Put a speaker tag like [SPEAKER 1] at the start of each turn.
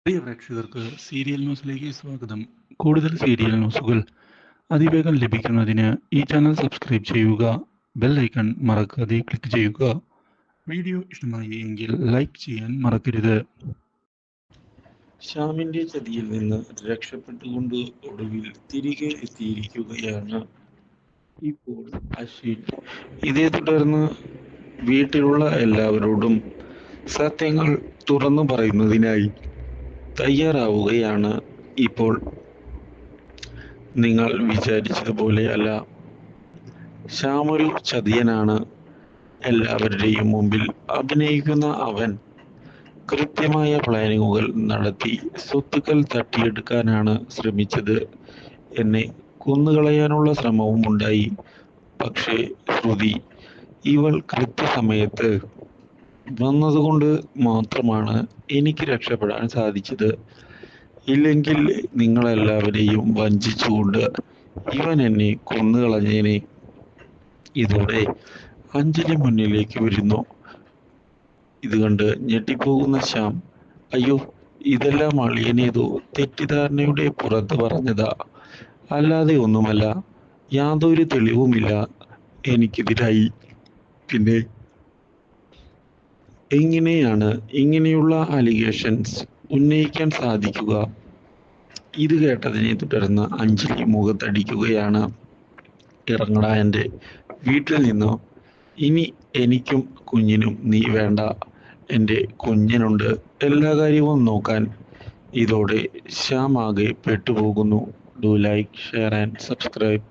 [SPEAKER 1] പ്രിയ പ്രേക്ഷകർക്ക് സീരിയൽ ന്യൂസിലേക്ക് സ്വാഗതം. കൂടുതൽ സീരിയൽ ന്യൂസുകൾ അതിവേഗം ലഭിക്കുന്നതിന് ഈ ചാനൽ സബ്സ്ക്രൈബ് ചെയ്യുക. ബെൽ ഐക്കൺ മറക്കാതെ ക്ലിക്ക് ചെയ്യുക. വീഡിയോ ഇഷ്ടമായി എങ്കിൽ ലൈക്ക് ചെയ്യാൻ മറക്കരുത്. ശ്യാമിന്റെ ചതിയിൽ നിന്ന് രക്ഷപ്പെട്ടുകൊണ്ട് ഒടുവിൽ തിരികെ എത്തിയിരിക്കുകയാണ് ഇപ്പോൾ അശ്വിൻ. ഇതേ തുടർന്ന് വീട്ടിലുള്ള എല്ലാവരോടും സത്യങ്ങൾ തുറന്നു പറയുന്നതിനായി തയ്യാറാവുകയാണ്. ഇപ്പോൾ നിങ്ങൾ വിചാരിച്ചതുപോലെ അല്ല, ശ്യാം ഒരു ചതിയനാണ്. എല്ലാവരുടെയും മുമ്പിൽ അഭിനയിക്കുന്ന അവൻ കൃത്യമായ പ്ലാനിങ്ങുകൾ നടത്തി സ്വത്തുക്കൾ തട്ടിയെടുക്കാനാണ് ശ്രമിച്ചത്. എന്നെ കൊന്നുകളയാനുള്ള ശ്രമവും ഉണ്ടായി. പക്ഷേ ശ്രുതി, ഇവൾ കൃത്യസമയത്ത് വന്നതുകൊണ്ട് മാത്രമാണ് എനിക്ക് രക്ഷപ്പെടാൻ സാധിച്ചത്. ഇല്ലെങ്കിൽ നിങ്ങളെല്ലാവരെയും വഞ്ചിച്ചുകൊണ്ട് ഇവൻ എന്നെ കൊന്നുകളഞ്ഞേനെ. ഇതോടെ അഞ്ജലി മുന്നിലേക്ക് വരുന്നു. ഇത് കണ്ട് ഞെട്ടിപ്പോകുന്ന ശ്യാം, അയ്യോ, ഇതെല്ലാം അളിയനേതോ തെറ്റിദ്ധാരണയുടെ പുറത്ത് പറഞ്ഞതാ, അല്ലാതെ ഒന്നുമല്ല. യാതൊരു തെളിവുമില്ല എനിക്കെതിരായി. പിന്നെ എങ്ങനെയാണ് ഇങ്ങനെയുള്ള അലിഗേഷൻസ് ഉന്നയിക്കാൻ സാധിക്കുക? ഇത് കേട്ടതിനെ തുടർന്ന് അഞ്ജലി മുഖത്തടിക്കുകയാണ്. ഇറങ്ങടാ എൻ്റെ വീട്ടിൽ നിന്നോ. ഇനി എനിക്കും കുഞ്ഞിനും നീ വേണ്ട. എൻ്റെ കുഞ്ഞിനുണ്ട് എല്ലാ കാര്യവും നോക്കാൻ. ഇതോടെ ശ്യാം ആകെ പെട്ടുപോകുന്നു. Do like, share and subscribe.